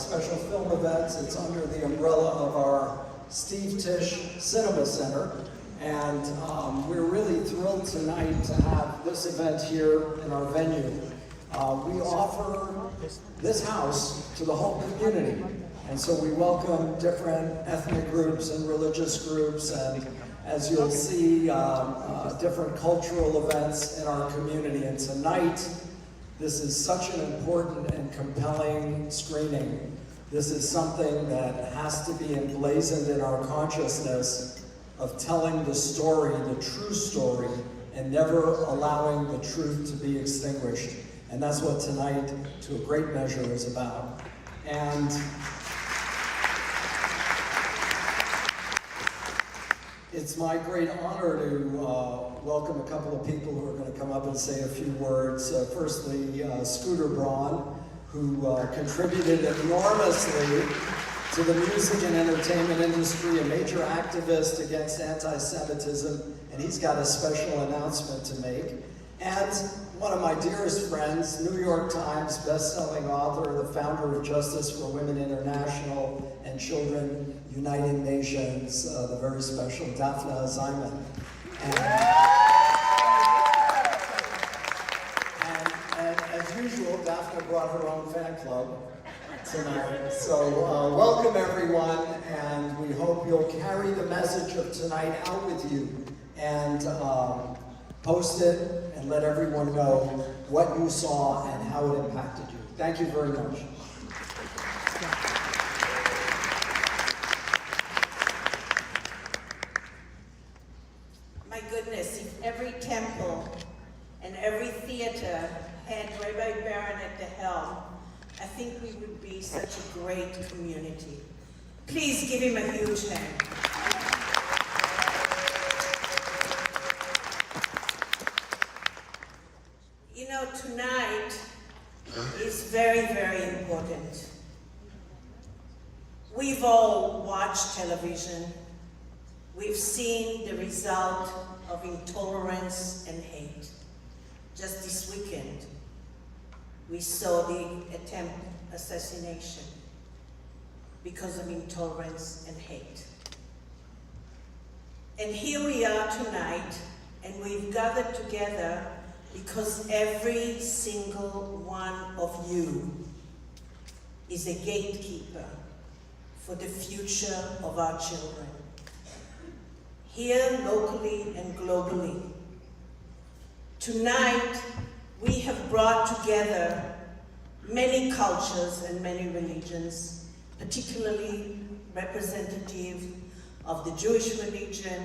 special film events. It's under the umbrella of our Steve Tisch Cinema Center. And we're really thrilled tonight to have this event here in our venue. We offer this house to the whole community. And so we welcome different ethnic groups and religious groups, and as you'll see, different cultural events in our community. And tonight, this is such an important and compelling screening. This is something that has to be emblazoned in our consciousness of telling the story, the true story, and never allowing the truth to be extinguished. And that's what tonight, to a great measure, is about. And it's my great honor to welcome a couple of people who are going to come up and say a few words. Firstly, Scooter Braun, who contributed enormously to the music and entertainment industry, a major activist against anti-Semitism, and he's got a special announcement to make. And one of my dearest friends, New York Times best-selling author, the founder of Justice for Women International and Children Uniting Nations, the very special Daphne Ziman. And as usual, Daphne brought her own fan club tonight. So welcome everyone, and we hope you'll carry the message of tonight out with you and post it and let everyone know what you saw and how it impacted you. Thank you very much. My goodness, if every temple and every theater had Rabbi Baron at the helm, I think we would be such a great community. Please give him a huge hand. You know, tonight is very, very important. We've all watched television. We've seen the result of intolerance and hate. Just this weekend, we saw the attempted assassination because of intolerance and hate. And here we are tonight, and we've gathered together because every single one of you is a gatekeeper for the future of our children, here locally and globally. Tonight, we have brought together many cultures and many religions, particularly representative of the Jewish religion,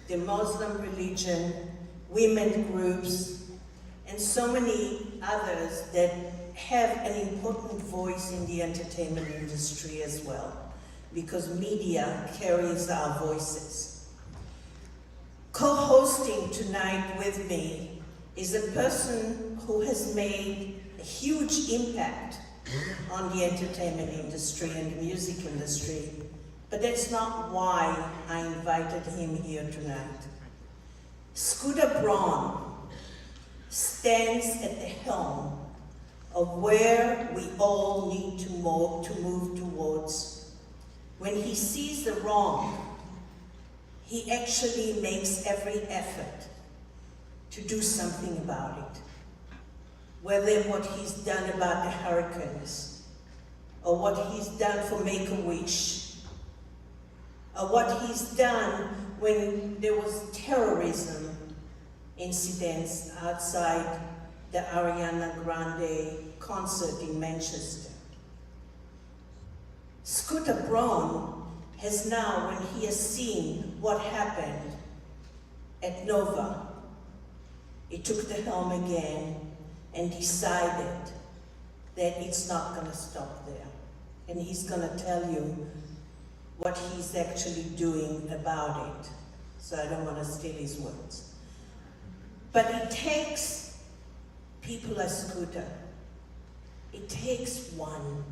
the Muslim religion, women groups, and so many others that have an important voice in the entertainment industry as well, because media carries our voices. Co-hosting tonight with me is a person who has made a huge impact on the entertainment industry and the music industry, but that's not why I invited him here tonight. Scooter Braun stands at the helm of where we all need to move towards. When he sees the wrong, he actually makes every effort to do something about it. Whether what he's done about the hurricanes, or what he's done for Make-A-Wish, or what he's done when there was terrorism incidents outside the Ariana Grande concert in Manchester. Scooter Braun has now, when he has seen what happened at Nova, he took the helm again and decided that it's not going to stop there. And he's going to tell you what he's actually doing about it. So I don't want to steal his words. But it takes people like Scooter. It takes one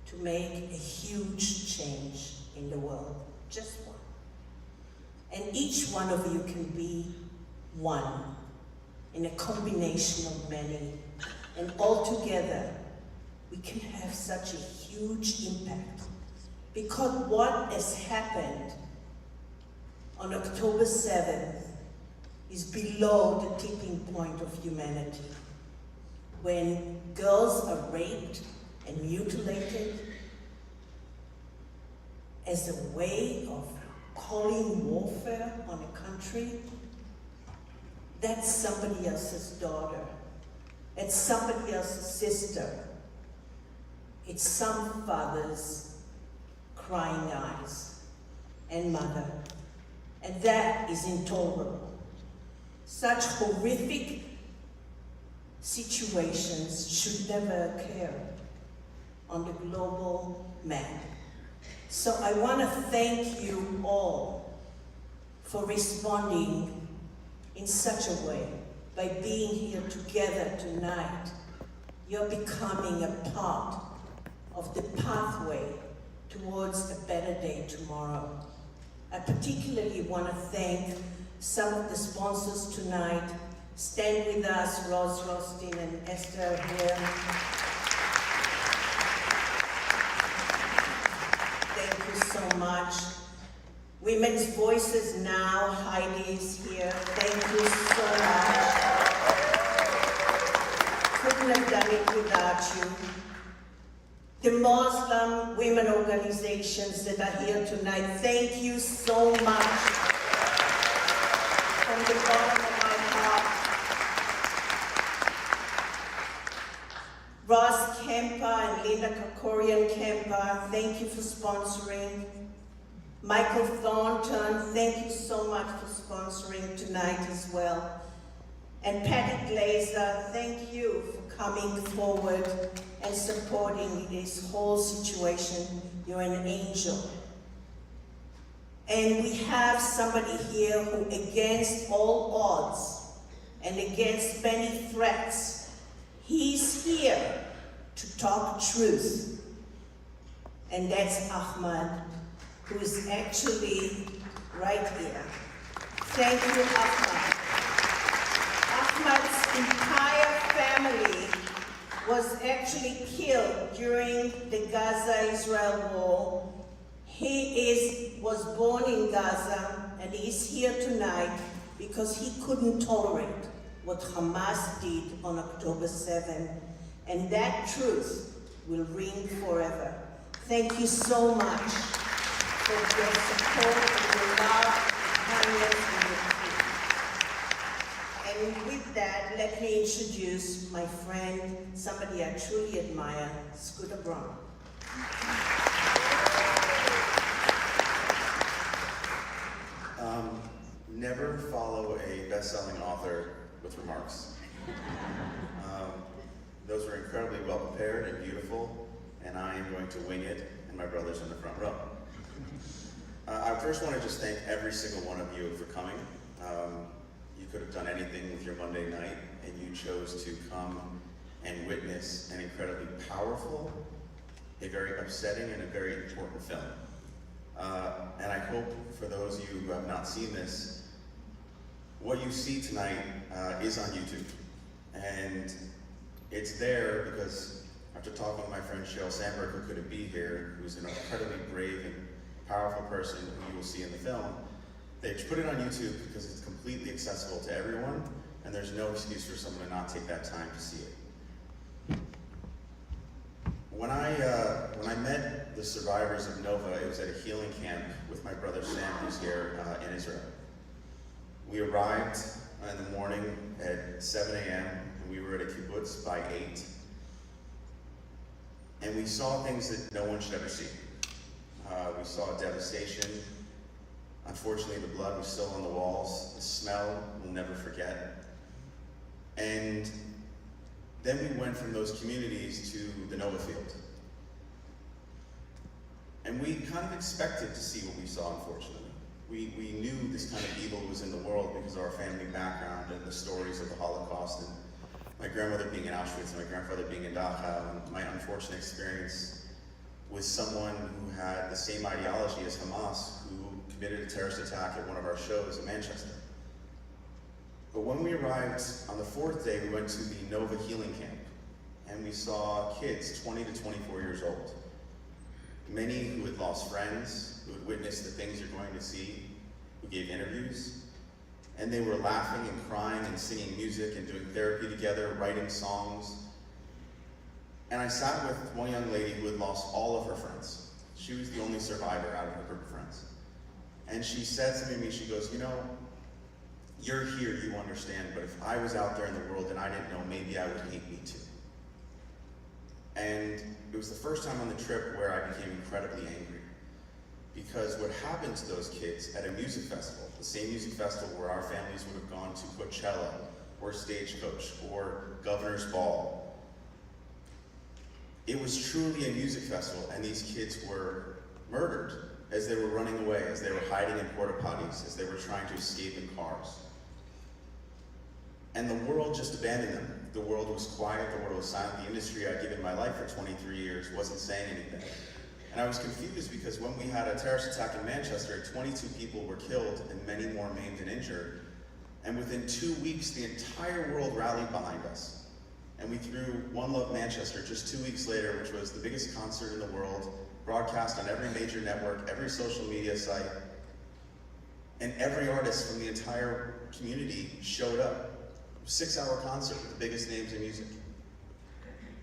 to make a huge change in the world, just one. And each one of you can be one in a combination of many. And all together, we can have such a huge impact. Because what has happened on October 7th is below the tipping point of humanity. When girls are raped and mutilated as a way of calling warfare on a country, that's somebody else's daughter. It's somebody else's sister. It's some father's crying eyes and mother. And that is intolerable. Such horrific situations should never occur on the global map. So I want to thank you all for responding in such a way. By being here together tonight, you're becoming a part of the pathway towards a better day tomorrow. I particularly want to thank some of the sponsors tonight. Stand with us, Rose Rostin and Esther here. Thank you so much. Women's Voices Now, Heidi is here. Thank you so much. Couldn't have done it without you. The Muslim women organizations that are here tonight, thank you so much. From the bottom of my heart. Ross Kemper and Linda Kokorian-Kemper, thank you for sponsoring. Michael Thornton, thank you so much for sponsoring tonight as well. And Patty Glazer, thank you for coming forward and supporting this whole situation. You're an angel. And we have somebody here who, against all odds and against many threats, he's here to talk truth. And that's Ahmad, who is actually right here. Thank you, Ahmad. Ahmad's entire family was actually killed during the Gaza-Israel war. He was born in Gaza, and he's here tonight because he couldn't tolerate what Hamas did on October 7th. And that truth will ring forever. Thank you so much for your support and your love, kindness, and your peace. And with that, let me introduce my friend, somebody I truly admire, Scooter Braun. Never follow a best-selling author with remarks. Those were incredibly well prepared and beautiful, and I am going to wing it, and my brother's in the front row. I first want to just thank every single one of you for coming. You could have done anything with your Monday night, and you chose to come and witness an incredibly powerful, a very upsetting, and a very important film. And I hope for those of you who have not seen this, what you see tonight is on YouTube. And it's there because after talking with my friend Sheryl Sandberg, who couldn't be here, who's an incredibly brave and powerful person who you will see in the film, they put it on YouTube because it's completely accessible to everyone, and there's no excuse for someone to not take that time to see it. When I met the survivors of Nova, it was at a healing camp with my brother Sam, who's here in Israel. We arrived in the morning at 7 a.m. and we were at a kibbutz by 8. And we saw things that no one should ever see. We saw devastation. Unfortunately, the blood was still on the walls. The smell, we'll never forget. And then we went from those communities to the Nova field. And we kind of expected to see what we saw, unfortunately. We knew this kind of evil was in the world because of our family background and the stories of the Holocaust, and my grandmother being in Auschwitz and my grandfather being in Dachau, and my unfortunate experience with someone who had the same ideology as Hamas, who committed a terrorist attack at one of our shows in Manchester. But when we arrived on the 4th day, we went to the Nova Healing Camp. and we saw kids 20 to 24 years old. Many who had lost friends, who had witnessed the things you're going to see, who gave interviews, and they were laughing and crying and singing music and doing therapy together, writing songs. And I sat with one young lady who had lost all of her friends. She was the only survivor out of her group of friends. And she said to me, she goes, you know, you're here, you understand, but if I was out there in the world and I didn't know, maybe I would hate me too. And it was the first time on the trip where I became incredibly angry. Because what happened to those kids at a music festival, the same music festival where our families would have gone to Coachella, or Stagecoach, or Governor's Ball, it was truly a music festival, and these kids were murdered as they were running away, as they were hiding in porta potties, as they were trying to escape in cars. And the world just abandoned them. The world was quiet, the world was silent. The industry I'd given my life for 23 years wasn't saying anything. And I was confused because when we had a terrorist attack in Manchester, 22 people were killed and many more maimed and injured. And within 2 weeks, the entire world rallied behind us. And we threw One Love Manchester just 2 weeks later, which was the biggest concert in the world, broadcast on every major network, every social media site. And every artist from the entire community showed up. 6-hour concert with the biggest names in music.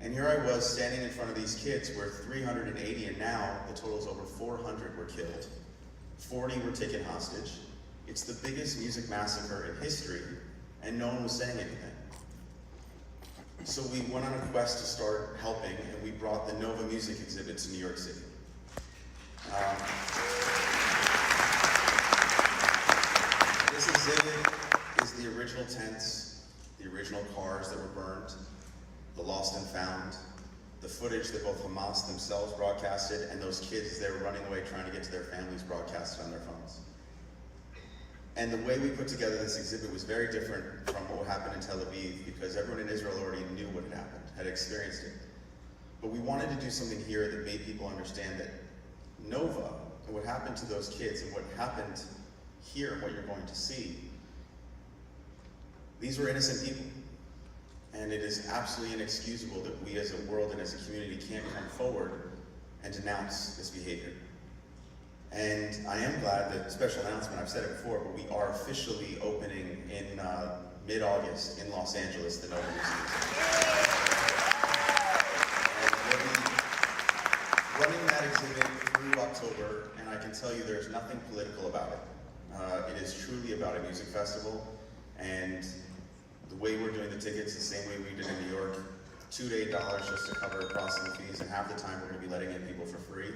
And here I was standing in front of these kids where 380, and now the total is over 400 were killed. 40 were taken hostage. It's the biggest music massacre in history, and no one was saying anything. So we went on a quest to start helping, and we brought the Nova Music exhibit to New York City. This exhibit is the original tents, the original cars that were burned, the lost and found, the footage that both Hamas themselves broadcasted, and those kids as they were running away trying to get to their families broadcasted on their phones. And the way we put together this exhibit was very different from what happened in Tel Aviv, because everyone in Israel already knew what had happened, had experienced it. But we wanted to do something here that made people understand that Nova, and what happened to those kids, and what happened here, and what you're going to see, these were innocent people. And it is absolutely inexcusable that we as a world and as a community can't come forward and denounce this behavior. And I am glad that, special announcement, I've said it before, but we are officially opening in mid-August in Los Angeles, the Nova Music. And we'll be running that exhibit through October, and I can tell you there's nothing political about it. It is truly about a music festival, and the way we're doing the tickets, the same way we did in New York, $2 to $8 just to cover processing fees, and half the time we're going to be letting in people for free.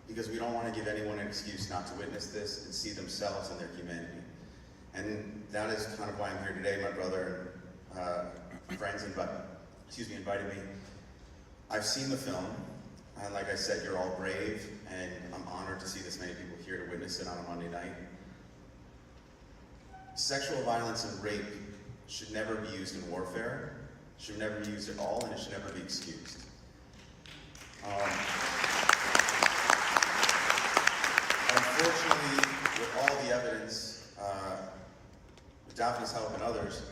Because we don't want to give anyone an excuse not to witness this and see themselves and their humanity. And that is kind of why I'm here today. My brother and friends invited me. I've seen the film, and like I said, you're all brave, and I'm honored to see this many people here to witness it on a Monday night. Sexual violence and rape should never be used in warfare, should never be used at all, and it should never be excused. Unfortunately, with all the evidence, with Daphne's help and others,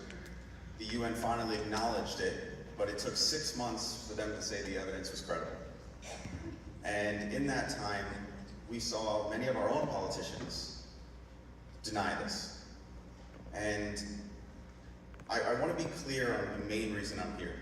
the UN finally acknowledged it, but it took 6 months for them to say the evidence was credible. And in that time, we saw many of our own politicians deny this. And I want to be clear on the main reason I'm here.